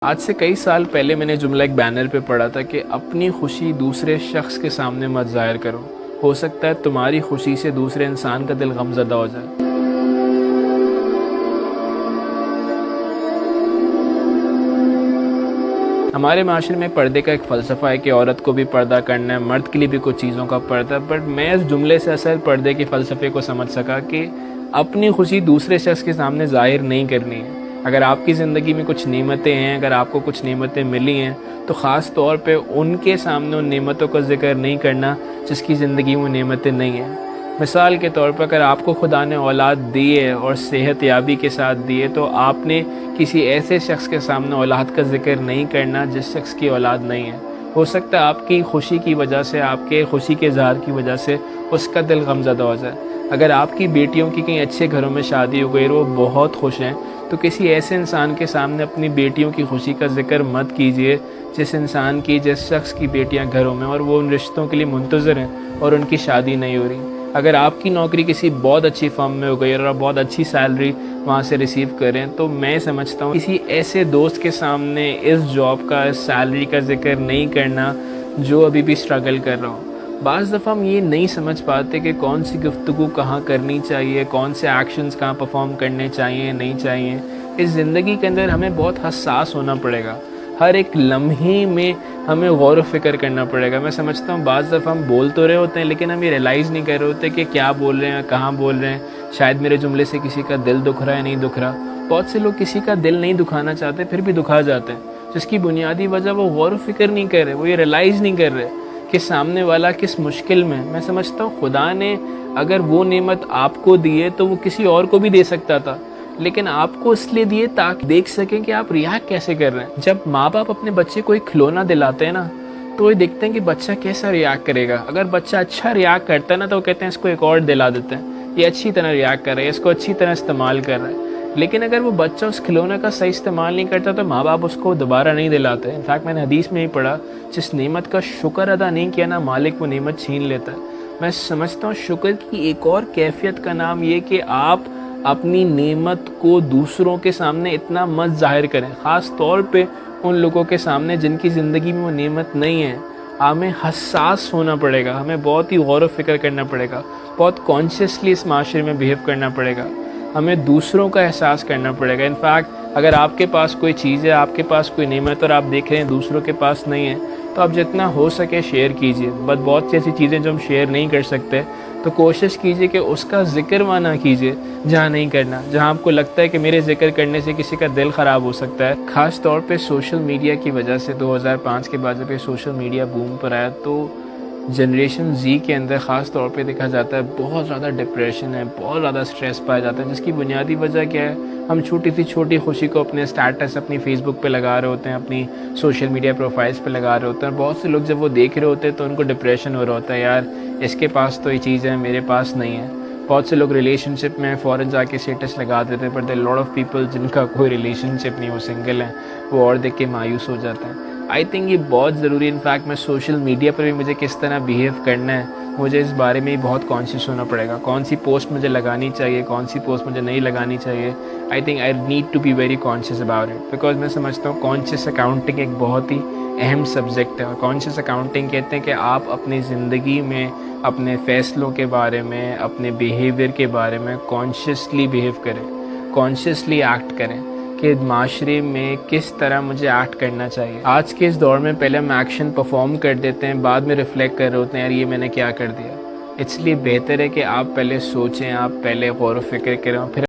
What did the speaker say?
آج سے کئی سال پہلے میں نے جملہ ایک بینر پہ پڑھا تھا کہ اپنی خوشی دوسرے شخص کے سامنے مت ظاہر کرو، ہو سکتا ہے تمہاری خوشی سے دوسرے انسان کا دل غم زدہ ہو جائے۔ ہمارے معاشرے میں پردے کا ایک فلسفہ ہے کہ عورت کو بھی پردہ کرنا ہے، مرد کے لیے بھی کچھ چیزوں کا پردہ ہے، بٹ میں اس جملے سے اصل پردے کے فلسفے کو سمجھ سکا کہ اپنی خوشی دوسرے شخص کے سامنے ظاہر نہیں کرنی ہے۔ اگر آپ کی زندگی میں کچھ نعمتیں ہیں، اگر آپ کو کچھ نعمتیں ملی ہیں، تو خاص طور پہ ان کے سامنے ان نعمتوں کا ذکر نہیں کرنا جس کی زندگی میں نعمتیں نہیں ہیں۔ مثال کے طور پر اگر آپ کو خدا نے اولاد دی ہے اور صحت یابی کے ساتھ دی ہے، تو آپ نے کسی ایسے شخص کے سامنے اولاد کا ذکر نہیں کرنا جس شخص کی اولاد نہیں ہے۔ ہو سکتا ہے آپ کی خوشی کی وجہ سے، آپ کے خوشی کے اظہار کی وجہ سے اس کا دل غمزدہ ہو جائے۔ اگر آپ کی بیٹیوں کی کہیں اچھے گھروں میں شادی ہو گئی اور وہ بہت خوش ہیں، تو کسی ایسے انسان کے سامنے اپنی بیٹیوں کی خوشی کا ذکر مت کیجیے جس شخص کی بیٹیاں گھروں میں اور وہ ان رشتوں کے لیے منتظر ہیں اور ان کی شادی نہیں ہو رہی۔ اگر آپ کی نوکری کسی بہت اچھی فرم میں ہو گئی اور آپ بہت اچھی سیلری وہاں سے ریسیو کریں، تو میں سمجھتا ہوں کسی ایسے دوست کے سامنے اس جاب کا، اس سیلری کا ذکر نہیں کرنا جو ابھی بھی اسٹرگل کر رہا ہوں۔ بعض دفعہ ہم یہ نہیں سمجھ پاتے کہ کون سی گفتگو کہاں کرنی چاہیے، کون سے ایکشنز کہاں پرفارم کرنے چاہیے، نہیں چاہیے۔ اس زندگی کے اندر ہمیں بہت حساس ہونا پڑے گا، ہر ایک لمحے میں ہمیں غور و فکر کرنا پڑے گا۔ میں سمجھتا ہوں بعض دفعہ ہم بول تو رہے ہوتے ہیں لیکن ہم یہ ریئلائز نہیں کر رہے ہوتے کہ کیا بول رہے ہیں، کہاں بول رہے ہیں، شاید میرے جملے سے کسی کا دل دکھ رہا ہے، نہیں دکھ رہا۔ بہت سے لوگ کسی کا دل نہیں دکھانا چاہتے پھر بھی دکھا جاتے ہیں، جس کی بنیادی وجہ وہ غور و فکر نہیں کر رہے، وہ یہ ریئلائز نہیں کر رہے کہ سامنے والا کس مشکل میں۔ میں سمجھتا ہوں خدا نے اگر وہ نعمت آپ کو دی ہے تو وہ کسی اور کو بھی دے سکتا تھا، لیکن آپ کو اس لیے دیے تاکہ دیکھ سکیں کہ آپ ریاکٹ کیسے کر رہے ہیں۔ جب ماں باپ اپنے بچے کو ایک کھلونا دلاتے ہیں نا، تو وہ دیکھتے ہیں کہ بچہ کیسا ریاکٹ کرے گا۔ اگر بچہ اچھا ریاکٹ کرتا ہے نا، تو وہ کہتے ہیں اس کو ایک اور دلا دیتے ہیں، یہ اچھی طرح ریاکٹ کر رہا ہے، اس کو اچھی طرح استعمال کر رہا ہے۔ لیکن اگر وہ بچہ اس کھلونے کا صحیح استعمال نہیں کرتا تو ماں باپ اس کو دوبارہ نہیں دلاتے۔ انفیکٹ میں نے حدیث میں ہی پڑھا، جس نعمت کا شکر ادا نہیں کیا نا، مالک وہ نعمت چھین لیتا ہے۔ میں سمجھتا ہوں شکر کی ایک اور کیفیت کا نام یہ کہ آپ اپنی نعمت کو دوسروں کے سامنے اتنا مت ظاہر کریں، خاص طور پہ ان لوگوں کے سامنے جن کی زندگی میں وہ نعمت نہیں ہے۔ ہمیں حساس ہونا پڑے گا، ہمیں بہت ہی غور و فکر کرنا پڑے گا، بہت کانشیسلی اس معاشرے میں بیہیو کرنا پڑے گا، ہمیں دوسروں کا احساس کرنا پڑے گا۔ انفیکٹ اگر آپ کے پاس کوئی چیز ہے، آپ کے پاس کوئی نعمت اور آپ دیکھ رہے ہیں دوسروں کے پاس نہیں ہے، تو آپ جتنا ہو سکے شیئر کیجئے۔ بٹ بہت سی ایسی چیزیں جو ہم شیئر نہیں کر سکتے، تو کوشش کیجئے کہ اس کا ذکر وہاں نہ کیجئے جہاں نہیں کرنا، جہاں آپ کو لگتا ہے کہ میرے ذکر کرنے سے کسی کا دل خراب ہو سکتا ہے۔ خاص طور پہ سوشل میڈیا کی وجہ سے 2005 کے بعد جب یہ سوشل میڈیا بوم پر آیا، تو جنریشن زی کے اندر خاص طور پہ دیکھا جاتا ہے بہت زیادہ ڈپریشن ہے، بہت زیادہ سٹریس پایا جاتا ہے، جس کی بنیادی وجہ کیا ہے؟ ہم چھوٹی سی چھوٹی خوشی کو اپنے سٹیٹس اپنی فیس بک پہ لگا رہے ہوتے ہیں، اپنی سوشل میڈیا پروفائلز پہ لگا رہے ہوتے ہیں، اور بہت سے لوگ جب وہ دیکھ رہے ہوتے ہیں تو ان کو ڈپریشن ہو رہا ہوتا ہے، یار اس کے پاس تو یہ چیز ہے، میرے پاس نہیں ہے۔ بہت سے لوگ ریلیشن شپ میں فوراً جا کے اسٹیٹس لگا دیتے ہیں، but there lot of people جن کا کوئی ریلیشن شپ نہیں، وہ سنگل ہیں، وہ اور دیکھ کے مایوس ہو جاتے ہیں۔ آئی تھنک یہ بہت ضروری ہے۔ انفیکٹ میں سوشل میڈیا پر بھی مجھے کس طرح بیہیو کرنا ہے، مجھے اس بارے میں بہت کانشیس ہونا پڑے گا۔ کون سی پوسٹ مجھے لگانی چاہیے، کون سی پوسٹ مجھے نہیں لگانی چاہیے۔ I think I need to be very conscious about it, because میں سمجھتا ہوں کانشیس اکاؤنٹنگ ایک بہت ہی اہم سبجیکٹ ہے۔ اور کانشیس اکاؤنٹنگ کہتے ہیں کہ آپ اپنی زندگی میں اپنے فیصلوں کے بارے میں، اپنے بیہیویئر کے بارے میں کانشیسلی بیہیو کریں، کانشیسلی ایکٹ کریں کہ معاشرے میں کس طرح مجھے ایکٹ کرنا چاہیے۔ آج کے اس دور میں پہلے ہم ایکشن پرفارم کر دیتے ہیں، بعد میں ریفلیکٹ کر رہے ہوتے ہیں، یار یہ میں نے کیا کر دیا۔ اس لیے بہتر ہے کہ آپ پہلے سوچیں، آپ پہلے غور و فکر کریں، پھر